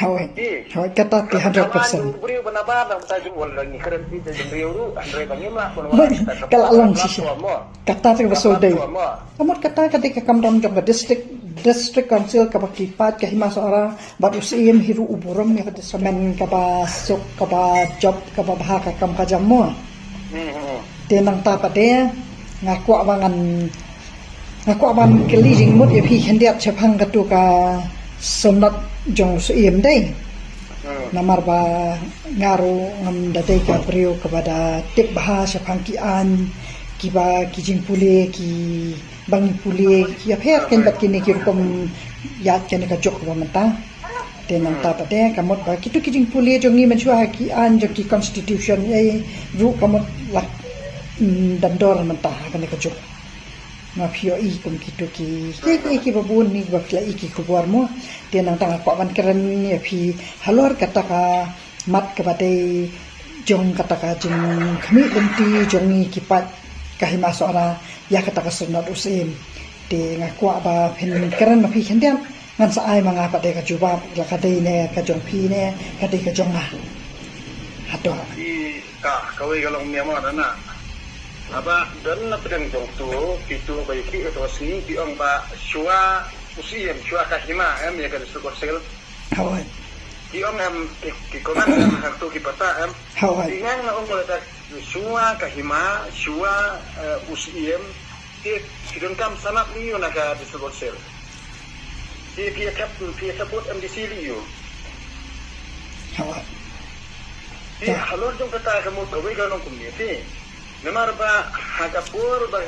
Hoi kata 100%. Beriu benabar dan kita jual lagi currency jadi beriu tu Andre bangim lah. Kalau along sih. Kata tu betul deh. Kamu kata ketika kamu jong ke district council ke pakipat ke hima seorang baru sim hiru uburam ya ke semen ke basuk ke job ke bahaka kam ka jamu. Tenang ta pade ngaku aban kelijing mut ya pi hendiat cepang katu ka sonat jong sim deh. Namar ba ngaru ngam dadai ka beriu kepada tip bahasa pangkian kiba kijing pule ki bangi pule ki apher ken bat kini ki kom ya ken ka jok ba mata tenang ta pade kamot ba kitu kijing pule jongi menchua ki an jo ki constitution ai ru kamot lak dandor mata kan ka jok na pio I kom kitu ki babun ni ba kla ki kubar mo tenang tanga ko ban keren ni phi halor kata ka mat ka bate jong kata ka jing khmi lenti jongi ki pat kahima seorang ya kata kesunat usim di ngaku ba pen keren ma phi hendiam ngan sa ai manga pa de ka juba la ka dei ne ka jong phi ne ka dei ka jong na hato I ka kawai galong miama dana aba dan na pedang jong tu itu baik itu sini di ong ba shua usim shua kahima ya ka disu kosel hawai di ong ki koman hartu ki pata hawai dengan na ong boleh shua kahima shua usim kidon kam sanap liyo na ka disu kosel pia kaput MDC liyo hawai halor jong kata kamu kawai galong community namar ba hagapur ba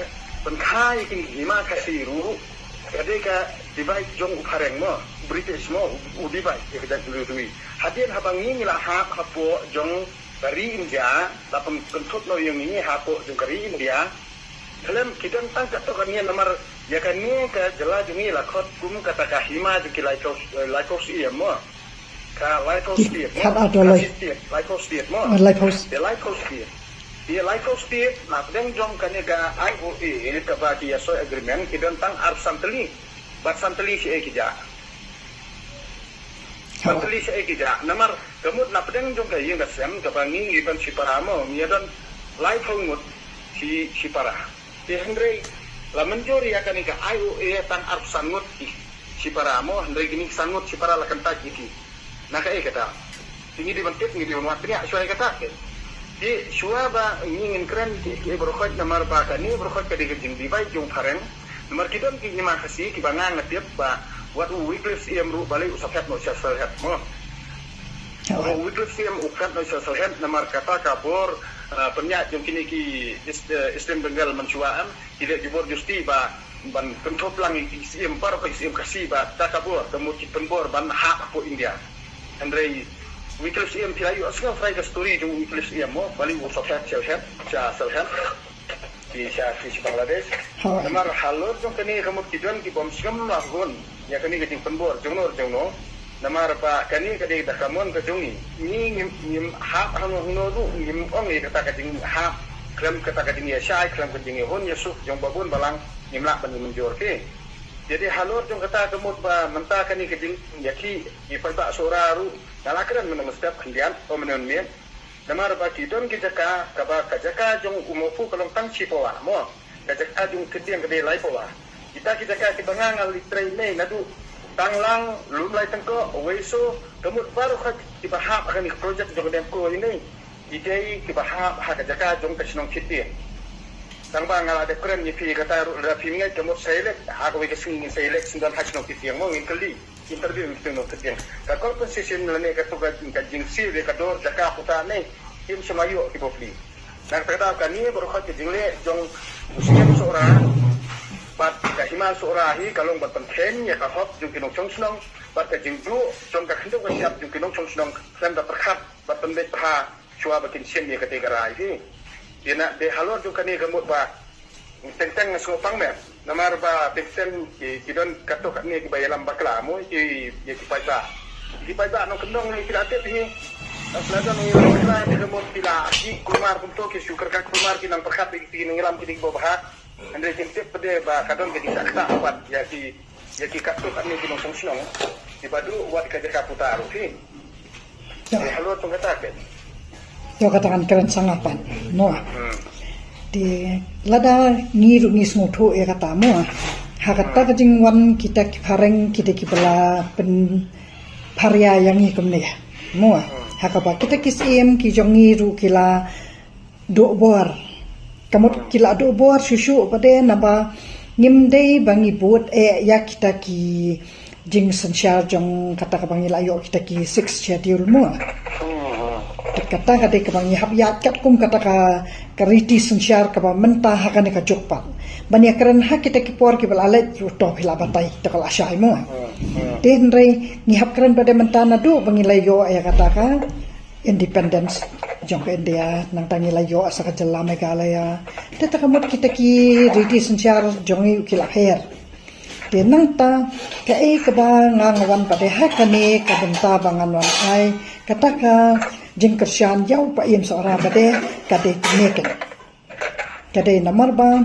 penkai king hima kasiru kadeka dibai jong upareng mo British mo udibai kedak dului hadien habangi ngila hapo jong dari India lapang kentut no yang ini hapo jong dari India dalam kita tangkap to kan namar ya kan ni ka jela jungi lakot kum kata ka hima de laikos mo ka laikos kan ada laikos mo laikos Dia laikos state nak deng jom kanega IOA ka ba dia so agreement kidan tang arp santeli bat santeli si ekija santeli si ekija namar kemut nak deng jom ka yang gasem ka bangi iban si paramo miadan laikos ngut si parah dia Henry la menjori akan ika IOA tang arp sangut si paramo Henry gini sangut si parah la kentak iki naka kata tinggi dibentuk ngi diwanwatria so kata di shua ba ingin keren ki berkhot namar ba kani berkhot ka diging divai jung pareng namar kidon ki nyima khasi ki banga ngatiep ba wat weekly sim ru balai usapet no social health mo weekly sim ukat no social health namar kata kabor penyak jung kini ki istem bengal mencuaan tidak jubor justi ba ban kontrol lang sim par ka sim kasi ba takabor temu ki penbor ban hak po India Andre Weekly CM pilai asal frage story jung weekly CM mo bali usap selhet di Bangladesh namar halor jung kani kamu kidon ki bom skam lagun ya kani ke penbor jung no namar pa kani ke dah kamon ke jungi ni ngim hak hanu du ngim ong ni kata ka jing hak klam kata ka jing ya syai klam ka jing hon yusuf jung babun balang ngimlak ban menjor ke jadi halor jung kata kamu ba menta kani ke jing yaki ipa soraru nalakran menang setiap kendian o menonmen namar ba kidon ki jaka kaba kajaka jong umopu kalong tang chipowa mo kajaka jong kediang kede lai powa kita jaka ki bangang ali train nadu tanglang lumlai tangko weso kemut baru khat ki bahap akan project jong dem ko ini idei ki bahap ha kajaka jong kasnong kiti tang bang ala de kren ni pi kata ra pi ngai kemut select ha ko ke sing select sindan hasnong kiti mo ngkali interview itu no ketiang kakor position lane katuga jingsi de kador jaka puta ne tim semayo ki bofli nak kata kan ni baru khat jingle jong usian seorang bat kahima seorahi kalong bat penten ya ka hop jung kinong chongsnong bat ka jingdu jong ka khendok ka siap jung kinong chongsnong sam da perkhat bat pembet ha chua bakin sien ye kate garai hi dina de halor jung kan ni gamut ba teng ngaso pang me namar ba teksen ki don kato ni ki bayalam bakla mo ki paisa no kendong ni kirate hi aslaga no ila ni mo pila ki kumar kunto ki syukur ka kumar ki nang perkat ki ngilam ki bo bah andre jente pede ba kadon ki sakta apat ya ki kato ni ki no fungsional Ibadu buat kerja kaputar sih. Halo tu katakan. Yo katakan keren sangapan. Mo. Di lada ngiru ni smutu kata mo. Hakata kajing wan kita kipareng kita kibala pen parya yang ikum ni. Mo. Hakaba kita kisim ki jongiru kila do bor. Kamut kila do bor susu pada naba ngimdei bangi buat ya kita ki jing sensyar jong kata kabangi layo kita ki 6 schedule mo. Kata kata kabangi hab ya kat kum kata ka riti sensyar ka mentah hakane ka jokpat. Bani akaran hak kita ki por ki balalet to hila batai takal asyai mo. Den rei ni hab karan pada mentana do bangi layo ya kata ka independence jong ke India nang tangi layo asa ka jela megalaya. Teta kamut kita ki riti sensyar jongi ki lahir. Tenang ta kai kaba ngangawan pada hakane ka benta bangan wan ai kataka jing kersian yau pa im sora bade kade neken kade namar ba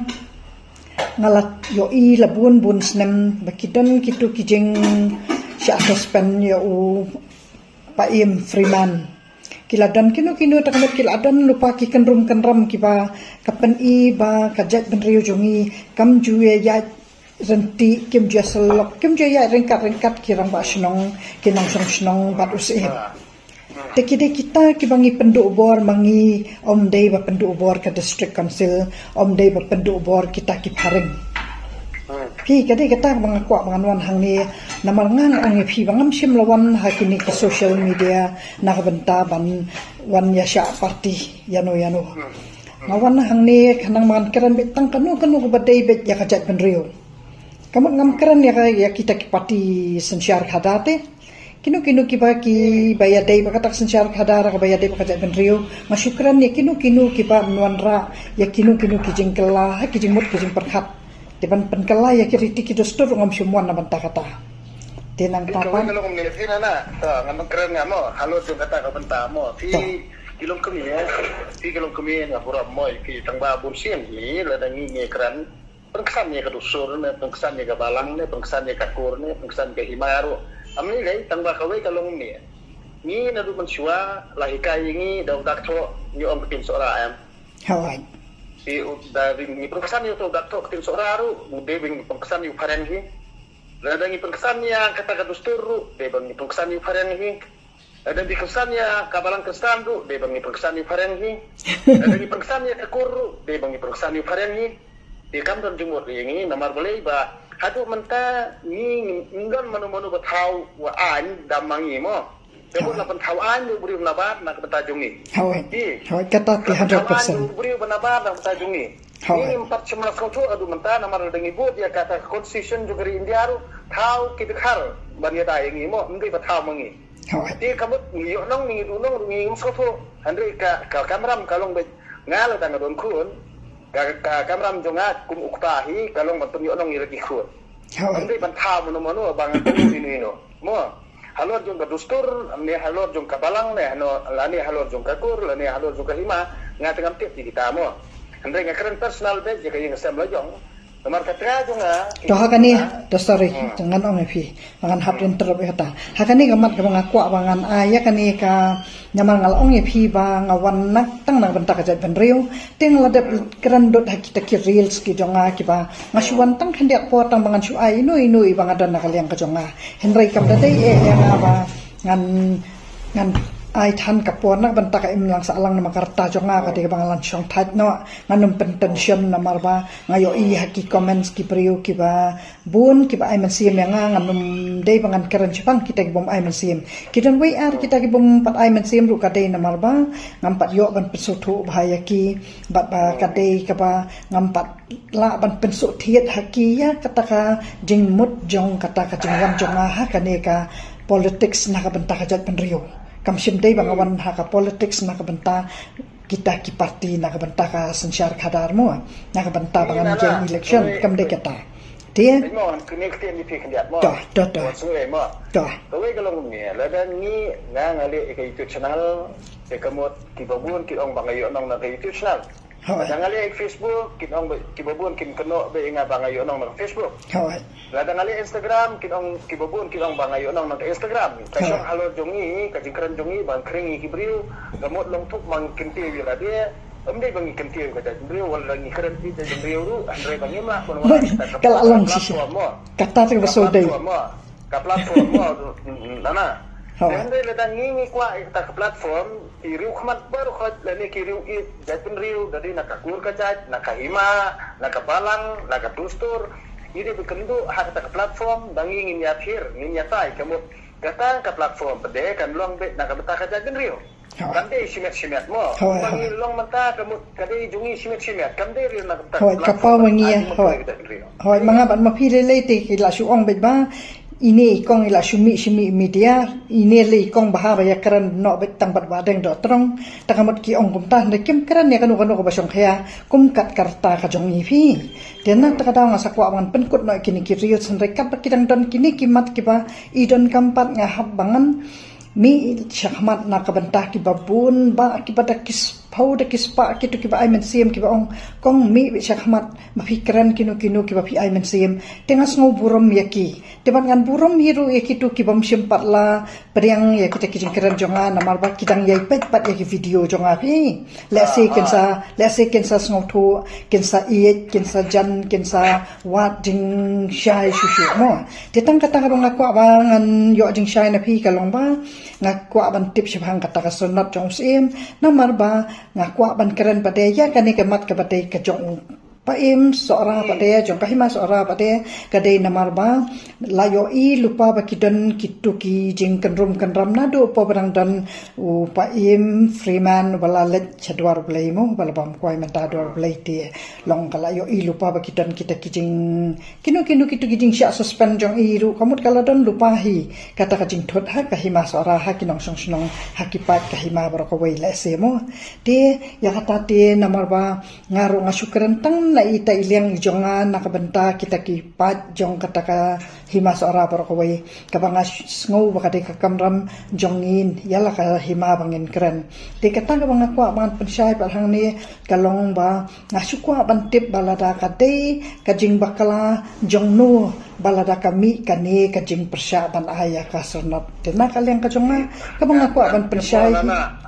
ngalat yo i labun bun snem bakidon kitu kijing sya suspen yo pa im freeman kiladan kinu takamet kiladan lupa ki kenrum kenram kiba kapen i ba kajat benriu jongi kam juye ya renti kim jia selok kim jia ringkat kirang ba snong kinang snong bat usih tekide kita kibangi penduk bor mangi om dei ba penduk bor ke district council om dei ba penduk bor kita ki pareng pi kade kita mangakwa mangan hang ni namar ngang ang pi bangam sim lawan hakini ke social media na benta ban wan ya sya party yano ngawan hang ni kanang mangan keran betang kanu ko badai bet ya kajat benrio kamu ngam keran ya kita ki parti sensyar khadate kinu kiba ki bayadai bakatak sensyar khadara bayadai bakajat benrio masyukran ya kinu kiba nuanra ya kinu ki jingkela ki jingmut ki jing perkhat depan penkela ya kiriti ki dostor ngam semua na banta kata tenang tapan kalau ngom ni fina na ngam keren ngamo halo tu kata ka benta mo fi kilong kami ya fi kilong kami ngapura mo ki tangba bunsin ni ladangi ngekran pengkesannya ke dusur ne pengkesannya ke balang ne pengkesannya ke kur ne pengkesan ke himaru amni gai tangba kawe kalong ni na du mensua lahikai ni dau dakto ni om ketin sora am hawai si dari ni pengkesan ni to dakto ketin sora ru mude bing pengkesan yu paren hi ladangi pengkesannya kata ke dustur de bang ni pengkesan yu paren hi ada di kesannya kabalang kesan ru de bang ni pengkesan yu paren hi ada di pengkesannya ke kur de bang ni pengkesan yu paren hi di kamdan jumur ini namar boleh ba hadu menta ni ngan manu batau wa an damangi mo jabut lapan tau an du buri nabat nak betajungi hawai kata 100% buri benabat nak betajungi ini 14 kotu adu menta namar dengi bud ya kata constitution juga di India ru tau kidkhar bania ta ini mo ngi batau mangi di kamut ni nong ni dunong ngi soto andre ka kamram kalong be ngalo tang don kun kamram jongat kum uktahi kalong mantun yo nong iraki khur amde ban tha mono bang ini mo halor jong ka dustur amne halor jong ka balang ne no lani halor jong ka kur lani halor jong ka hima ngatengam tip di kita mo andre ngakren personal be je kayeng sam lajong Kamar katra jonga to hakani to sorry jangan ong pi mangan hap interrupt kata hakani gamat ka mga kwa bangan aya kani ka nyamal ngal ong pi ba ngawan nak tang nang benta ka jat benriu ting ladap kerandot hakita ki reels ki jonga ki ba ngasuan tang hendak po tang bangan su ai inu bang adan nakal yang ka jonga henry kam dai yang ba ngan ai than kapor nak benta ka imlang sa alang na makarta jonga ka de bangalan syong that no nganum pentension na marba ngayo i haki comments ki priu ki ba bun ki ba ai mansim yang nganum dei bangan keren Jepang kita ki bom ai mansim kidan we ar kita ki bom pat ai mansim ru ka dei na marba ngampat yo ban pesutu bahaya ki bat ba ka dei ka ba ngampat la ban pensuk thiet haki ya kata ka jingmut jong kata ka jingwan jonga ha kaneka politics na ka benta ka jat penrio kamsim dei bangawan haka politics na kabenta kita ki parti na kabenta ka sensyar khadar mo na kabenta bangan jeng election kam de kata dia mo kini kiti ni pik ndiat mo to suwe mo to kalong ni la dan ni ngali ke YouTube channel ke kamot ki babun ki ong bangayo nong na ke YouTube channel Kadang ali Facebook kinong kibabun kin keno be nga bangayo nang Facebook. Kadang ali Instagram kinong kibabun kinong bangayo nang Instagram. Kasi halo jongi kajingkran jongi bang kringi kibriu gamot long tuk mang kinti wila dia. Amde bangi kinti ka kibriu wala ngi kran ti kibriu ru andre bangi ma kono kala long sisi. Kata te basodai. Ka platform mo nana. Hindi ladang ngingi kwa ita ka platform iriu khmat baru khat lani kiriu i jatun riu dadi nakakur ka jat nakahima nakabalang nakatustur ini bekendo hak ta ka platform dangi ngin ya phir ngin ya tai kamu kata ka platform pede kan long be nakabata ka jatun riu kande simet mo bangi long mata kamu kade jungi simet kande riu nakabata kapau mangi hoy mga ban ma phire le te ki la su ong be ba ini ikong ila shumi media ini le ikong bahaba ya karan no bet tang bat badeng do trong takamot ki ong kumta ne kim karan ne kanu ko basong khaya kum kat karta ka jong i phi tena takada nga sakwa man penkut no kini ki riot san rekap kidang don kini kimat kiba idon kampat nga habangan mi syahmat na kabantah ki babun ba ki pada kis pau de kis pa ki to ki ba ai men sim ki ba ong kong mi syahmat mafikran kinu ki ba pi ai men sim tengas ngo burom yaki teban ngan burom hiru yaki to ki bam sim patla periang ya kita ki jingkran jonga namar ba kidang yai pet pat yaki video jonga pi let's say kensa ngo thu kensa iet kensa jan kensa wat ding shai shushu mo tetang kata ba ngakwa ba ngan yo jing shai na pi kalong ba ngakwa ban tip syabang kata ka sunat jong sim namar ba ngakwa ban keren pade ya kani kemat ke pade ke jong paim seorang pade jong kahima seorang pade kadai namar ba layo i lupa ba kidon kitu ki jing kenrum kenram nado po barang dan paim freeman wala let chadwar blaimu wala bam kwai menta dor blai ti long kala yo i lupa ba kidon kita kijing kinu kitu kijing sya suspend jong i ru kamut kala don lupa hi kata kajing thot ha kahima seorang ha kinong song snong hakipat kahima bar ko wei le semo te ya kata te namar ba ngaru ngasukren tang na ita ilyang jonga nakabenta kita ki pat jong kata ka hima seorang bar ko wei kabanga ngau ba kade ka kamram jongin yala ka hima bangin keren te kata ka banga kwa ban pensai par hang ni kalong ba ngasukwa ban tip balada kade kajing bakala jongnu balada kami kane kajing persya ban aya ka sernat tena kaliang ka jonga ka banga kwa ban pensai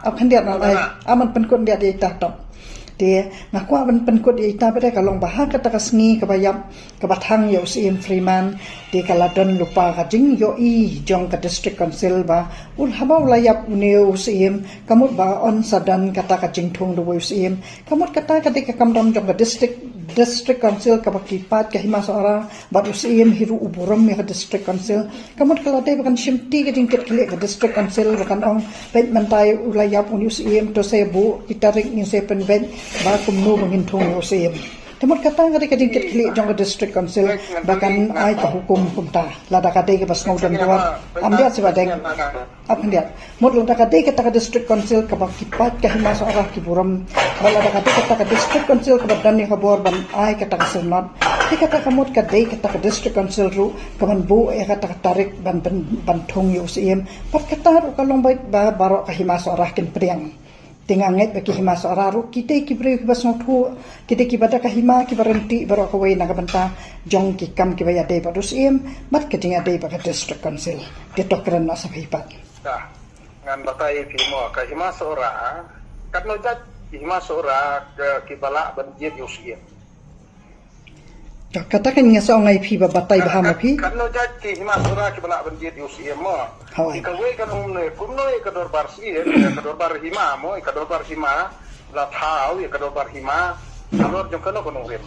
akan dia nalai aman penkut dia di tatok dia ngakwa ban penkut di ita pada kalong bahak kata kasngi kabayap kabathang yo sim freeman di kaladon lupa kajing yo i jong ka district council ba ul habau layap uneu sim kamut ba on sadan kata kajing thung do sim kamut kata ketika kamdam jong ka district council kabakipat kahima seorang batu sim hiru uburam ya ka district council kamut kalate bakan simti kajing kile ka district council bakan ong pet mentai ulayap uneu sim to sebu kita ring ni sepen ben ba kumnu mangin thung yo sim temut kata ngari kading kili jong district council bahkan ai ka hukum kumta lada kate ke pas ngaudan buat amdia sebadeng apndia mut lada kate kata district council ka bakipat ka hima seorang kiburam lada kate kata district council ka badan ni kabor ban ai kata senat ti kata kamut kate kata district council ru kaman bu e kata tarik ban thong yo sim pat kata ru kalong bait ba barok ka hima seorang kin priang tinganget bagi hima seorang kita kibri kibas ngotu kita kibada kahima kibarenti baru kawai nagabanta jong kikam kibaya day badus mat kedinga day baka district council ditokran na sa hipat ngan batai filmo kahima seorang kan nojat hima seorang kibala banjir yusim katakan nga sa ngay pi babatay bahama pi kan nojat hima seorang kibala banjir yusim mo ikawai kan kumno ikador barsi ikador bar hima mo ikador bar hima la thau ikador bar hima alor jong kano kono rim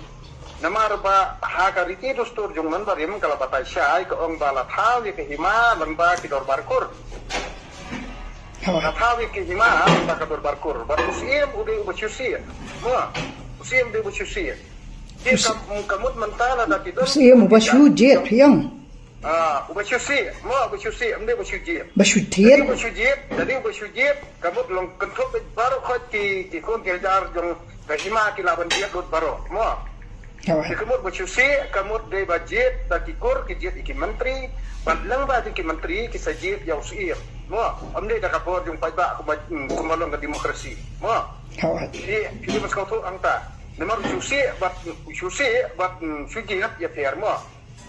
namar ba ha ka riti dostur jong man barim kala batai syai ko ong bala thau ke hima lamba kidor bar kur la thau ke hima lamba kidor bar kur bar usim ude ubususi mo usim de ubususi kamut mentala da kidor usim ubashu jet yang ubasusi mo ubasusi amde ubasuji basutir jadi ubasuji kamu long kontrol baru khot ki kon kejar jong kahima ki laban dia dot baru mo kamu ubasusi kamu de budget ta ki kor ki jet ki menteri badlang ba ki menteri ki sajid ya usia mo amde da kapor jung pai ba kumalong ka demokrasi mo Hawat. Jadi mas kau tu angta. Memang susi bat suji ya tiar mo.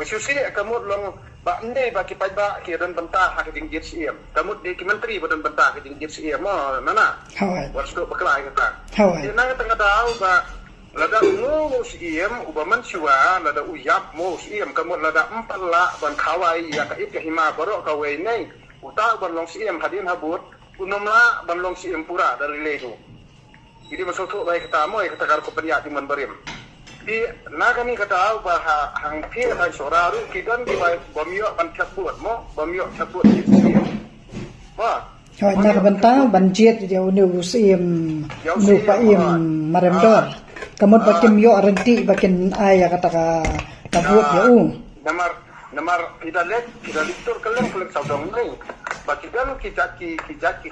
Susi kamu long ba ande ba kipai ba kiran bentah hak dinggir siem. Kamu di menteri badan bentah hak dinggir siem mo nana. Hawat. Wastu baklai kata. Hawat. Nang tengah tahu ba lada mu siem ubaman siwa lada uyap mu siem kamu lada empala ban kawai ya ka it hima baro kawai nei. Uta ban long siem hadin habut unomla ban long siem pura dari lehu. Jadi masuk tu baik kata mo kata kar ko paniya di manbarim. Di naga ni kata bah hang phi hai soraru kidan di baik bomyo ban chaput mo bomyo chaput di sini. Wah. Hawat nak bentang banjir dia unu usim nu pa maremdor. Kamot bakin yo arenti bakin aya kata ka tabut ya Namar tidak tur keleng saudong ni. Bakidan kijaki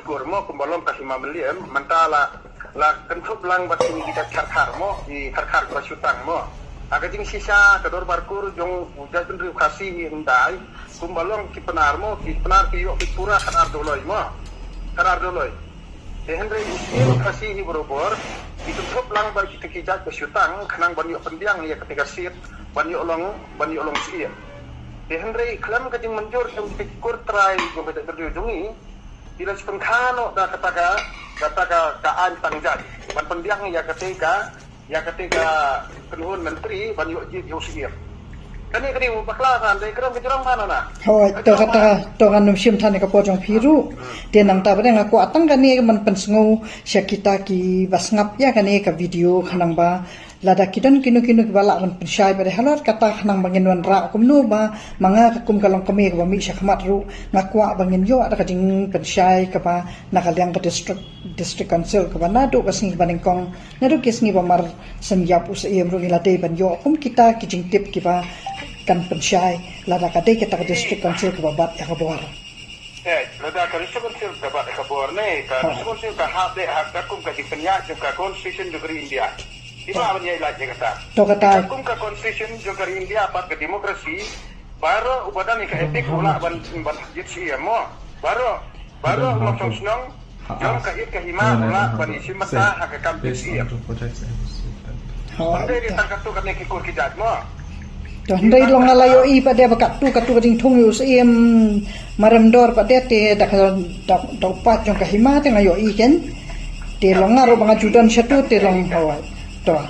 kurmo kumbalom kahima meliem mentala la kentup lang bat ini kita karkar mo di karkar basutang mo aga ding sisa kador barkur jong udah tentu kasih hindai kumbalong ki penar ki yo ki pura kanar doloi henry ini kasih berobor itu kentup lang bat kita kijak basutang kenang banyo pendiang ya ketika sit banyo long sia henry klam kading menjur yang dikur try go beda berdujungi bila sepengkano da kata kaan tangjat ban pendiang ya ketika penuhun menteri ban yuk usir kani baklasan dai kram kejurang mana na Hawat to kata to kan sim thane ka pojong piru dia nang ta bade ngaku atang kani man pensngu syakita ki basngap ya kani ka video khanang ba lada kidan kinu bala kan pensyai pada halat kata khanang bangin wan ra kumnu ba manga kum kalong kami ba mi syakmat ru ngakwa bangin yo ada kajing pensyai ka ba nakaliang ka district council ka ba nadu kasing baningkong nadu kisngi ba mar senyap usaim ru ilate ban yo kum kita kijing tip ki ba kan pensyai lada kate kita ka district council ka ba bat ya ka bor lada ka district council ka ba ka bor ne ka district council ka hak kum ka dipenya ka constitution negeri India. Iba apa dia lagi kata? Hukum ke konstitusi juga India apa ke demokrasi baru ubadan ke etik ulah ban jitsi ya mo baru macam senang jom ke hima ulah ban isi mata hak kampus ya. Jadi ditangkap tu kan ikut kijat mo. Tuh ndai long ngalayo I pada bakat tu kading thung yu sim maremdor pada te dak pat jong ke hima te ngayo I kan. Te long ngaro bangajudan satu te long hawat. Toh.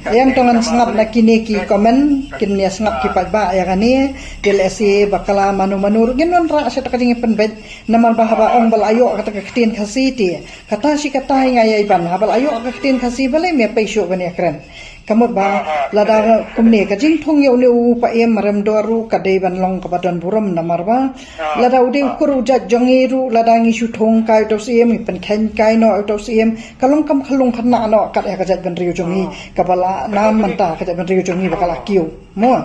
Yang tongan sengap na kini ki komen kini sengap ki pagba ya kani DLSC bakala manu genon ra sa takading penbet naman bahaba ong balayo kata ketin kasiti kata si kata ngaya iban habal ayo ketin kasi balai me paisyo bani akran kamot ba lada kumne kajing thong yo ne u pa em maram doru kadai ban long kabadan buram namar ba lada ude ukuru jat jongiru lada ngi shu thong kai to sim pen khen kai no to sim kalong kam khalung khana no kat ya kajat ban riu jongi kabala nam manta kajat ban riu jongi bakala kiu mo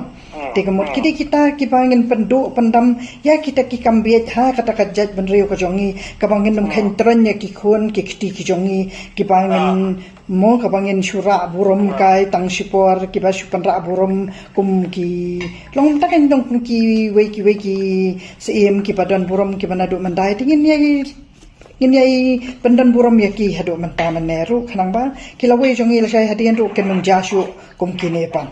tikamot kidi kita kibangin penduk pendam ya kita ki kambiet ha kata kajat ban riu ka jongi kabangin nam khen tron ya ki khun ki kti ki jongi kibangin mo kabangin syura burum kai tang sipor kiba supan ra burum kum ki long ta kan dong ki weki seem ki padan burum ki manadu mandai tingin yai pendan burum ya ki hadu manta meneru khanang ba kilawe jongi la sai hadian ru ken jasu kum ki nepan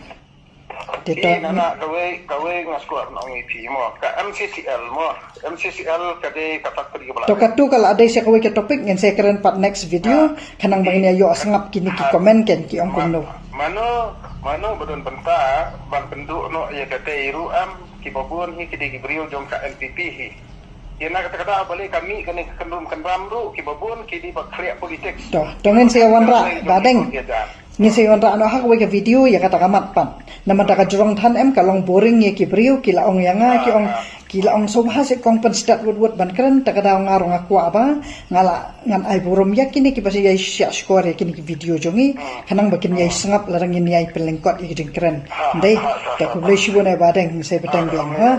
Ini nana kawe ngaskuar nong IP mo ka MCCL kade katak pergi bola. Tokatu kalau ada saya kawe ke topik yang saya keren part next video kanang bangin yo sengap kini ki komen ken ki ong kumno. Mano bedon benta ban penduk no ya kate iru ki babun hi kide ki brio jong ka NPP hi. Yana kata balik kami kene kendum kendam ru ki babun ki di bakria politik. Toh, dongen saya wanra badeng. Ni saya wanra ano hak we ke video ya kata kamat pan. Nama taka jurong than em kalong boring ye ki brio ki laong yanga ki laong sobha se kong penstat wud ban keren taka daong ngarong aku apa ngala ngan ai burum ya kini ki pasi yai syak skor ya kini ki video jongi kanang bakin yai sengap larang ini yai pelengkot ya keren. Ndai tak boleh sibun ai badeng saya petang biang ha.